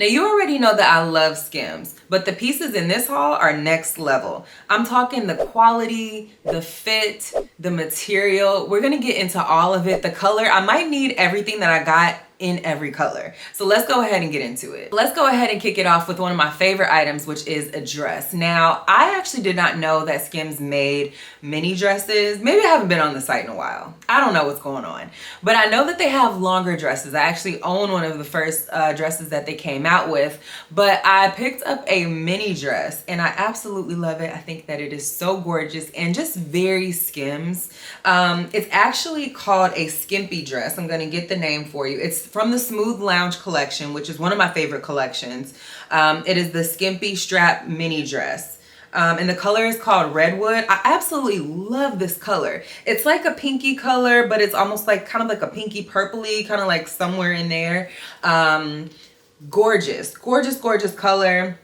Now you already know that I love Skims, but the pieces in this haul are next level. I'm talking the quality, the fit, the material. We're gonna get into all of it. The color, I might need everything that I got in every color. So let's go ahead and get into it. Let's go ahead and kick it off with one of my favorite items, which is a dress. Now, I actually did not know that Skims made mini dresses. Maybe I haven't been on the site in a while. I don't know what's going on, but I know that they have longer dresses. I actually own one of the first dresses that they came out with, but I picked up a mini dress and I absolutely love it. I think that it is so gorgeous and just very Skims. It's actually called a skimpy dress. I'm gonna get the name for you. It's from the Smooth Lounge collection, which is one of my favorite collections. It is the skimpy strap mini dress. And the color is called Redwood. I absolutely love this color. It's like a pinky color, but it's almost like kind of like a pinky purpley, kind of like somewhere in there. Gorgeous, gorgeous, gorgeous color.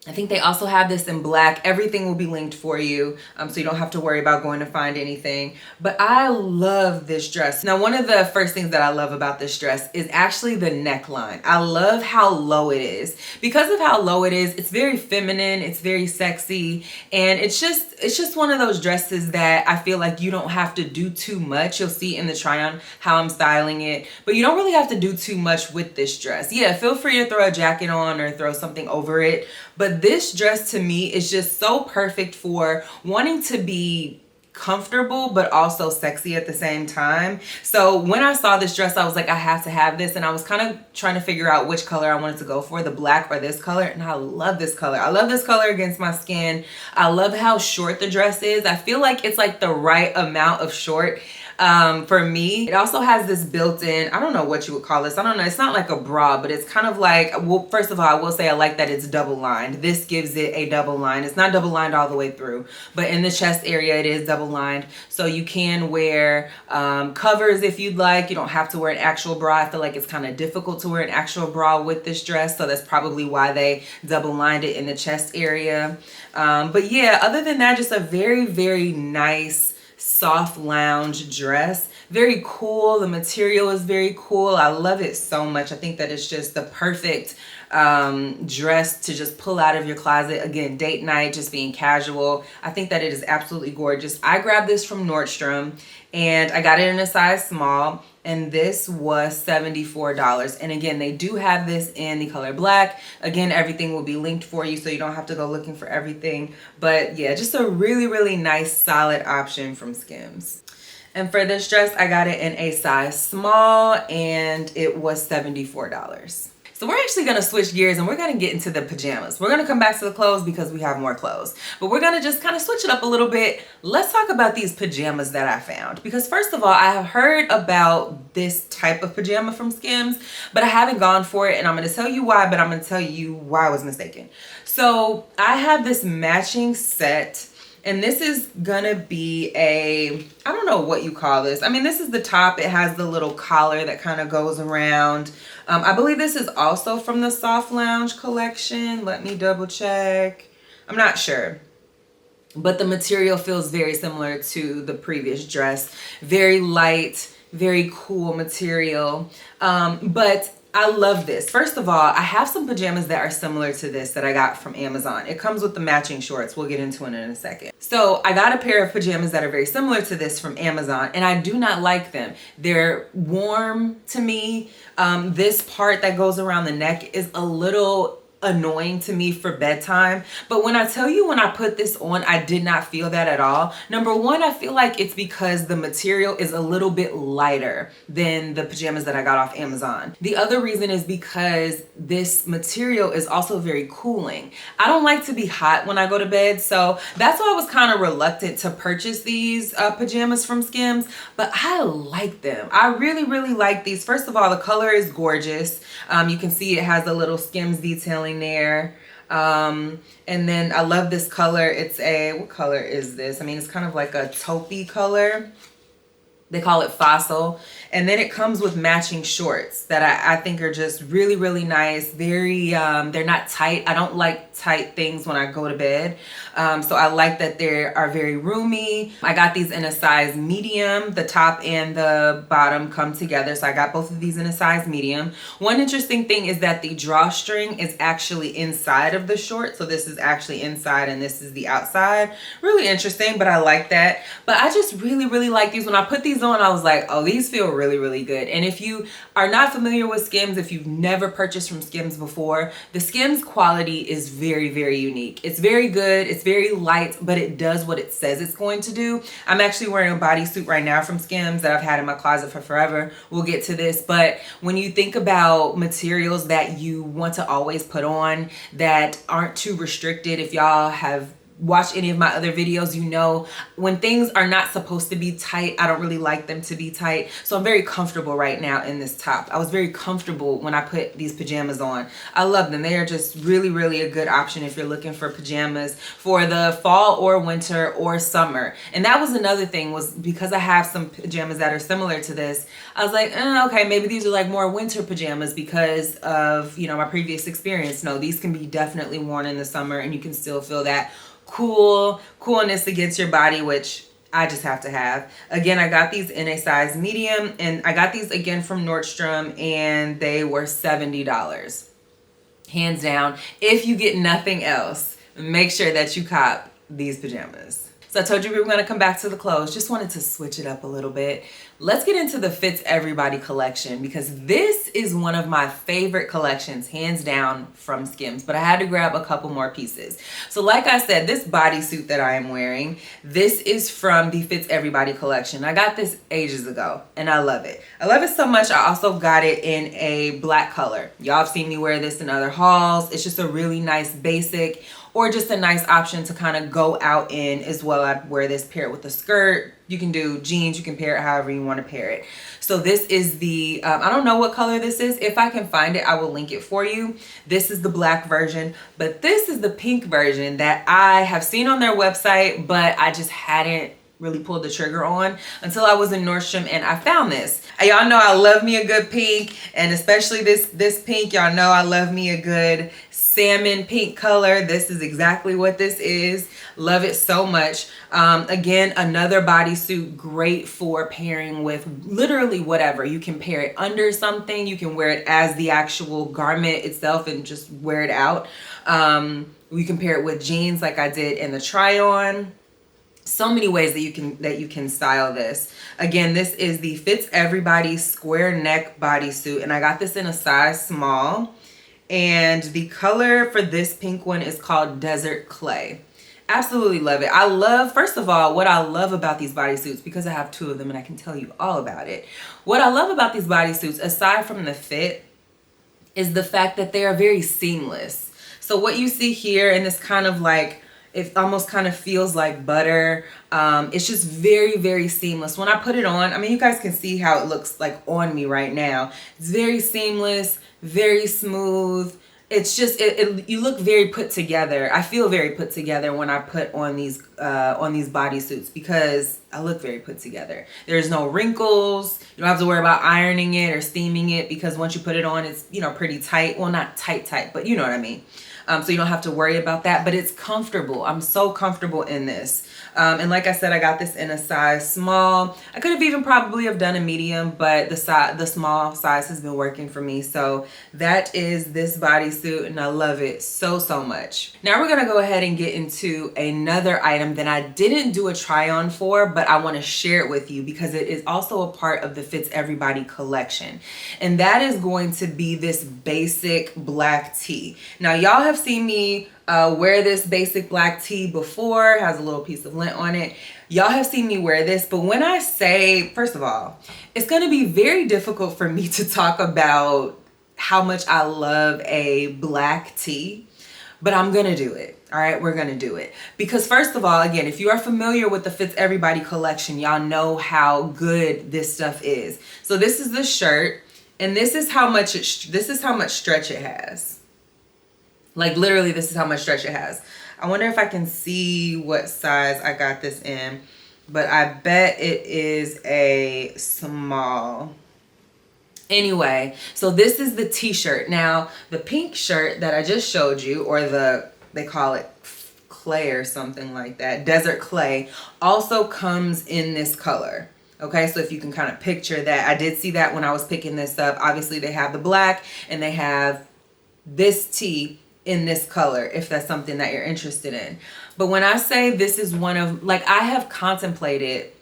I think they also have this in black. Everything will be linked for you, so you don't have to worry about going to find anything. But I love this dress. Now, one of the first things that I love about this dress is actually the neckline. I love how low it is. Because of how low it is, it's very feminine, it's very sexy, and it's just one of those dresses that I feel like you don't have to do too much. You'll see in the try-on how I'm styling it, but you don't really have to do too much with this dress. Yeah, feel free to throw a jacket on or throw something over it, but this dress to me is just so perfect for wanting to be comfortable but also sexy at the same time. So when I saw this dress, I was like, I have to have this, and I was kind of trying to figure out which color I wanted to go for, the black or this color, and I love this color. I love this color against my skin. I love how short the dress is. I feel like it's like the right amount of short for me. It also has this built-in, I don't know what you would call this. I don't know. It's not like a bra, but it's kind of like, well, first of all, I will say I like that it's double lined. This gives it a double line. It's not double lined all the way through, but in the chest area, it is double lined. So you can wear covers if you'd like. You don't have to wear an actual bra. I feel like it's kind of difficult to wear an actual bra with this dress. So that's probably why they double lined it in the chest area. But yeah, other than that, just a very, very nice soft lounge dress. Very cool. The material is very cool. I love it so much. I think that it's just the perfect dress to just pull out of your closet. Again, date night, just being casual. I think that it is absolutely gorgeous. I grabbed this from Nordstrom and I got it in a size small, and this was $74. And again, they do have this in the color black. Again, everything will be linked for you, so you don't have to go looking for everything. But yeah, just a really, really nice, solid option from Skims. And for this dress, I got it in a size small, and it was $74. So we're actually gonna switch gears and we're gonna get into the pajamas. We're gonna come back to the clothes because we have more clothes, but we're gonna just kind of switch it up a little bit. Let's talk about these pajamas that I found, because first of all, I have heard about this type of pajama from Skims, but I haven't gone for it, and I'm gonna tell you why, but I'm gonna tell you why I was mistaken. So I have this matching set, and this is gonna be I don't know what you call this. I mean, this is the top. It has the little collar that kind of goes around. I believe this is also from the Soft Lounge collection. Let me double check. I'm not sure. But the material feels very similar to the previous dress. Very light, very cool material. But I love this. First of all, I have some pajamas that are similar to this that I got from Amazon. It comes with the matching shorts. We'll get into it in a second. So I got a pair of pajamas that are very similar to this from Amazon, and I do not like them. They're warm to me. This part that goes around the neck is a little annoying to me for bedtime, but when I tell you, when I put this on, I did not feel that at all. Number one, I feel like it's because the material is a little bit lighter than the pajamas that I got off Amazon. The other reason is because this material is also very cooling. I don't like to be hot when I go to bed, so that's why I was kind of reluctant to purchase these pajamas from Skims, but I like them. I really, really like these. First of all, the color is gorgeous. You can see it has a little Skims detailing there. And then I love this color. It's what color is this? I mean, it's kind of like a taupey color. They call it Fossil. And then it comes with matching shorts that I think are just really, really nice. Very, they're not tight. I don't like tight things when I go to bed. So I like that they are very roomy. I got these in a size medium. The top and the bottom come together. So I got both of these in a size medium. One interesting thing is that the drawstring is actually inside of the short. So this is actually inside and this is the outside. Really interesting, but I like that. But I just really, really like these. When I put these on, I was like, oh, these feel really, really good. And if you are not familiar with Skims, if you've never purchased from Skims before, the Skims quality is very, very unique. It's very good. It's very light, but it does what it says it's going to do. I'm actually wearing a bodysuit right now from Skims that I've had in my closet for forever. We'll get to this. But when you think about materials that you want to always put on that aren't too restricted, if y'all have watch any of my other videos, you know when things are not supposed to be tight, I don't really like them to be tight. So I'm very comfortable right now in this top. I was very comfortable when I put these pajamas on. I love them. They are just really, really a good option if you're looking for pajamas for the fall or winter or summer. And that was another thing, was because I have some pajamas that are similar to this, I was like, okay, maybe these are like more winter pajamas because of, you know, my previous experience. No, these can be definitely worn in the summer and you can still feel that coolness against your body, which I just have to have. Again, I got these in a size medium, and I got these again from Nordstrom, and they were $70. Hands down. If you get nothing else, make sure that you cop these pajamas. So I told you we were going to come back to the clothes. Just wanted to switch it up a little bit. Let's get into the Fits Everybody collection, because this is one of my favorite collections, hands down, from Skims. But I had to grab a couple more pieces. So like I said, this bodysuit that I am wearing, this is from the Fits Everybody collection. I got this ages ago and I love it. I love it so much. I also got it in a black color. Y'all have seen me wear this in other hauls. It's just a really nice basic, or just a nice option to kind of go out in as well. I wear this, pair it with a skirt. You can do jeans, you can pair it however you want to pair it. So this is the, I don't know what color this is. If I can find it, I will link it for you. This is the black version, but this is the pink version that I have seen on their website, but I just hadn't really pulled the trigger on until I was in Nordstrom and I found this. Y'all know I love me a good pink, and especially this pink. Y'all know I love me a good salmon pink color. This is exactly what this is. Love it so much. Again, another bodysuit, great for pairing with literally whatever. You can pair it under something. You can wear it as the actual garment itself and just wear it out. You can pair it with jeans like I did in the try on. So many ways that you can style this. Again, this is the Fits Everybody Square Neck Bodysuit, and I got this in a size small. And the color for this pink one is called Desert Clay. Absolutely love it. I love, first of all, what I love about these bodysuits, because I have two of them and I can tell you all about it. What I love about these bodysuits, aside from the fit, is the fact that they are very seamless. So what you see here in this kind of like, it almost kind of feels like butter. It's just very, very seamless. When I put it on, I mean, you guys can see how it looks like on me right now. It's very seamless, very smooth. It's just, you look very put together. I feel very put together when I put on these bodysuits, because I look very put together. There's no wrinkles. You don't have to worry about ironing it or steaming it, because once you put it on, it's, you know, pretty tight. Well, not tight, but you know what I mean. So you don't have to worry about that, but it's comfortable. I'm so comfortable in this. And like I said, I got this in a size small. I could have even probably have done a medium, but the small size has been working for me. So that is this bodysuit, and I love it so, so much. Now we're gonna go ahead and get into another item that I didn't do a try on for, but I wanna share it with you because it is also a part of the Fits Everybody collection. And that is going to be this basic black tee. Now y'all have seen me wear this basic black tee before. It has a little piece of lint on it. Y'all have seen me wear this, but when I say, first of all, it's going to be very difficult for me to talk about how much I love a black tee, but I'm going to do it. All right, we're going to do it. Because first of all, again, if you are familiar with the Fits Everybody collection, y'all know how good this stuff is. So this is the shirt, and this is how much stretch it has. Like literally, this is how much stretch it has. I wonder if I can see what size I got this in. but I bet it is a small. Anyway, so this is the t-shirt. Now, the pink shirt that I just showed you, or they call it clay or something like that, desert clay, also comes in this color. Okay, so if you can kind of picture that, I did see that when I was picking this up. Obviously, they have the black and they have this tee in this color, if that's something that you're interested in. But when I say this is one of, like, I have contemplated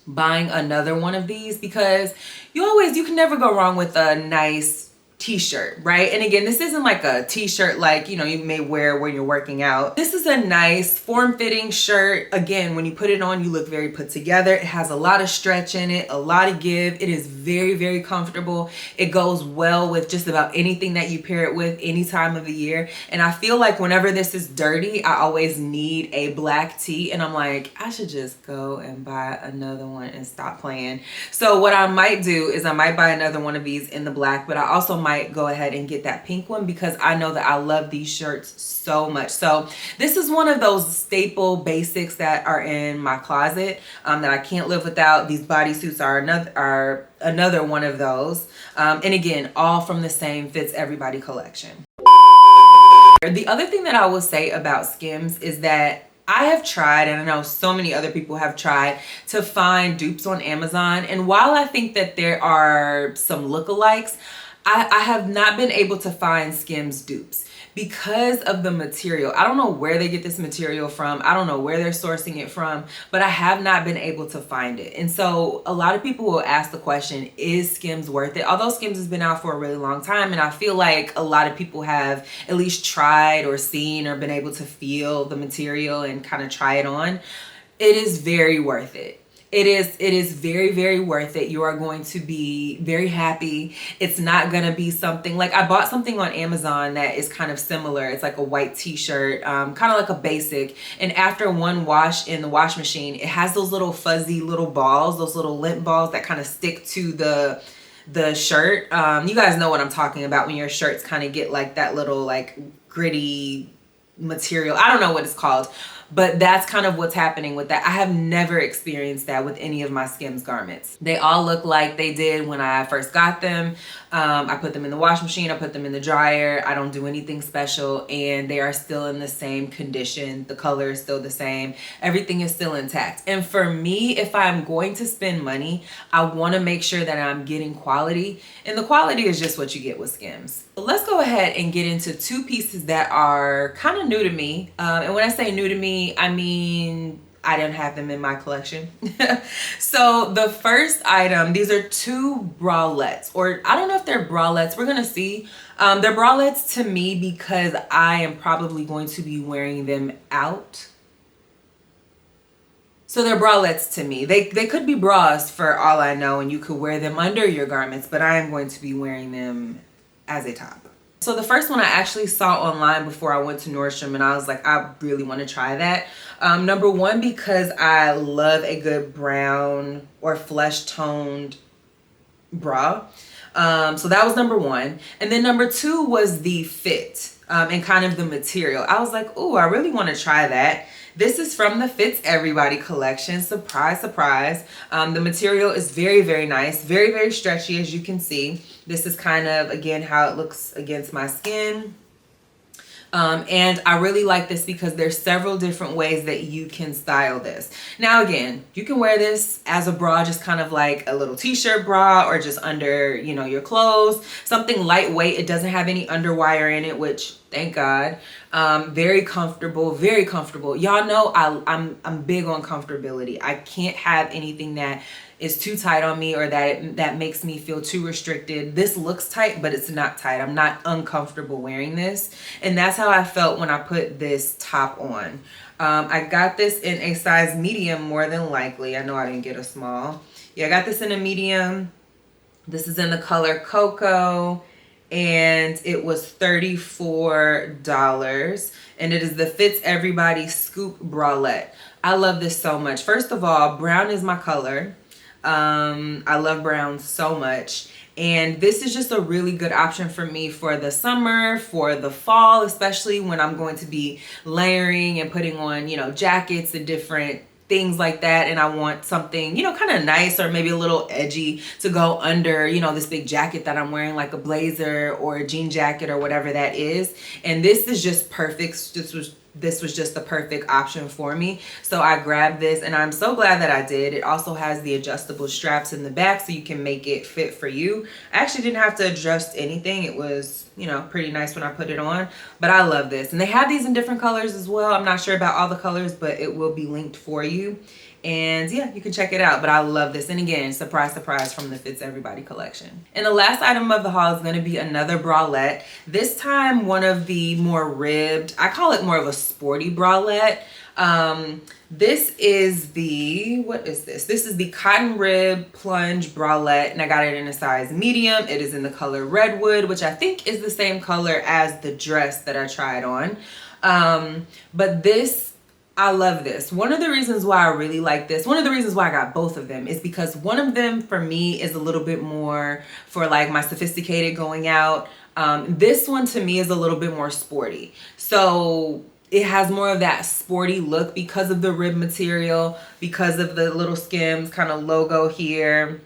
buying another one of these, because you can never go wrong with a nice t-shirt, right? And again, this isn't like a t-shirt like, you know, you may wear when you're working out. This is a nice form-fitting shirt. Again, when you put it on, you look very put together. It has a lot of stretch in it, a lot of give. It is very, very comfortable. It goes well with just about anything that you pair it with any time of the year. And I feel like whenever this is dirty, I always need a black tee, and I'm like, I should just go and buy another one and stop playing. So what I might do is I might buy another one of these in the black, but I also might go ahead and get that pink one, because I know that I love these shirts so much. So this is one of those staple basics that are in my closet that I can't live without. These bodysuits are another one of those. And again, all from the same Fits Everybody collection. The other thing that I will say about Skims is that I have tried, and I know so many other people have tried, to find dupes on Amazon. And while I think that there are some lookalikes, I have not been able to find Skims dupes because of the material. I don't know where they get this material from. I don't know where they're sourcing it from, but I have not been able to find it. And so a lot of people will ask the question, is Skims worth it? Although Skims has been out for a really long time, and I feel like a lot of people have at least tried or seen or been able to feel the material and kind of try it on. It is very worth it. It is very, very worth it. You are going to be very happy. It's not going to be something like, I bought something on Amazon that is kind of similar. It's like a white t-shirt, kind of like a basic. And after one wash in the wash machine, it has those little fuzzy little balls, those little lint balls that kind of stick to the shirt. You guys know what I'm talking about when your shirts kind of get like that little like gritty material. I don't know what it's called. But that's kind of what's happening with that. I have never experienced that with any of my Skims garments. They all look like they did when I first got them. I put them in the wash machine, I put them in the dryer. I don't do anything special, and they are still in the same condition. The color is still the same. Everything is still intact. And for me, if I'm going to spend money, I want to make sure that I'm getting quality, and the quality is just what you get with Skims. So let's go ahead and get into two pieces that are kind of new to me. And when I say new to me, I mean I didn't have them in my collection. So the first item, these are two bralettes, or I don't know if they're bralettes. We're gonna see. They're bralettes to me because I am probably going to be wearing them out. So they're bralettes to me. They could be bras for all I know, and you could wear them under your garments, but I am going to be wearing them as a top. So the first one I actually saw online before I went to Nordstrom, and I was like, I really want to try that. Number one, because I love a good brown or flesh toned bra. So that was number one. And then number two was the fit and kind of the material. I was like, oh, I really want to try that. This is from the Fits Everybody collection. Surprise, surprise. The material is very, very nice. Very, very stretchy, as you can see. This is kind of, again, how it looks against my skin. And I really like this because there's several different ways that you can style this. Now, again, you can wear this as a bra, just kind of like a little t-shirt bra, or just under, you know, your clothes. Something lightweight. It doesn't have any underwire in it, which, thank God. Very comfortable, very comfortable. Y'all know I'm big on comfortability. I can't have anything that is too tight on me, or that makes me feel too restricted. This looks tight, but it's not tight. I'm not uncomfortable wearing this. And that's how I felt when I put this top on. I got this in a size medium, more than likely. I know I didn't get a small. Yeah, I got this in a medium. This is in the color Cocoa, and it was $34. And it is the Fits Everybody Scoop Bralette. I love this so much. First of all, brown is my color. I love brown so much, and this is just a really good option for me for the summer, for the fall, especially when I'm going to be layering and putting on, you know, jackets and different things like that, and I want something, you know, kind of nice or maybe a little edgy to go under, you know, this big jacket that I'm wearing, like a blazer or a jean jacket or whatever that is. And this is just perfect. This was just the perfect option for me. So I grabbed this, and I'm so glad that I did. It also has the adjustable straps in the back so you can make it fit for you. I actually didn't have to adjust anything. It was, you know, pretty nice when I put it on, but I love this. And they have these in different colors as well. I'm not sure about all the colors, but it will be linked for you. And yeah, you can check it out, but I love this. And again, surprise, surprise, from the Fits Everybody collection. And the last item of the haul is gonna be another bralette. This time, one of the more ribbed, I call it more of a sporty bralette. This is the, what is this? This is the cotton rib plunge bralette, and I got it in a size medium. It is in the color Redwood, which I think is the same color as the dress that I tried on. But this, I love this. One of the reasons why I really like this, one of the reasons why I got both of them is because one of them for me is a little bit more for like my sophisticated going out. This one to me is a little bit more sporty. So it has more of that sporty look because of the rib material, because of the little SKIMS kind of logo here.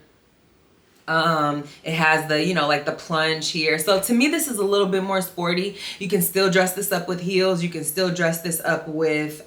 It has the, you know, like the plunge here. So to me, this is a little bit more sporty. You can still dress this up with heels. You can still dress this up with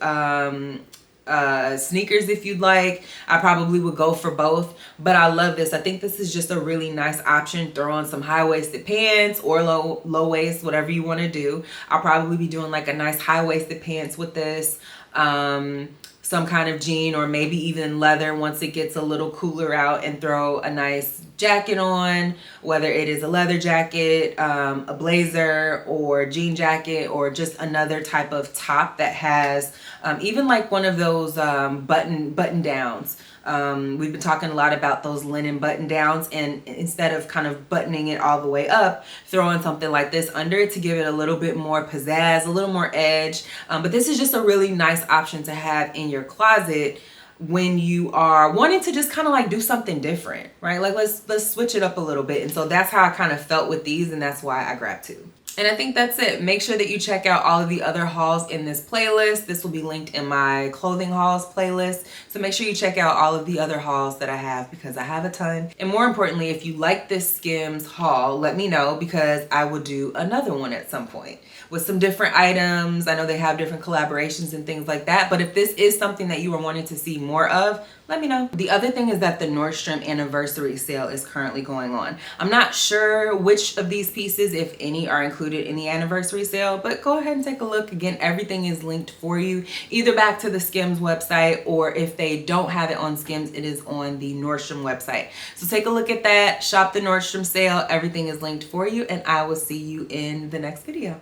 sneakers if you'd like. I probably would go for both, but I love this. I think this is just a really nice option. Throw on some high-waisted pants or low waist, whatever you want to do. I'll probably be doing like a nice high-waisted pants with this. Some kind of jean or maybe even leather once it gets a little cooler out, and throw a nice jacket on, whether it is a leather jacket, a blazer or jean jacket, or just another type of top that has even like one of those button downs. We've been talking a lot about those linen button downs, and instead of kind of buttoning it all the way up, throw on something like this under it to give it a little bit more pizzazz, a little more edge. But this is just a really nice option to have in your closet when you are wanting to just kind of like do something different, right? Like let's switch it up a little bit. And so that's how I kind of felt with these, and that's why I grabbed two. And I think that's it. Make sure that you check out all of the other hauls in this playlist. This will be linked in my clothing hauls playlist. So make sure you check out all of the other hauls that I have, because I have a ton. And more importantly, if you like this SKIMS haul, let me know, because I will do another one at some point with some different items. I know they have different collaborations and things like that, but if this is something that you are wanting to see more of, let me know. The other thing is that the Nordstrom anniversary sale is currently going on. I'm not sure which of these pieces, if any, are included in the anniversary sale, but go ahead and take a look. Again, everything is linked for you, either back to the SKIMS website, or if they don't have it on SKIMS, it is on the Nordstrom website. So take a look at that, shop the Nordstrom sale. Everything is linked for you, and I will see you in the next video.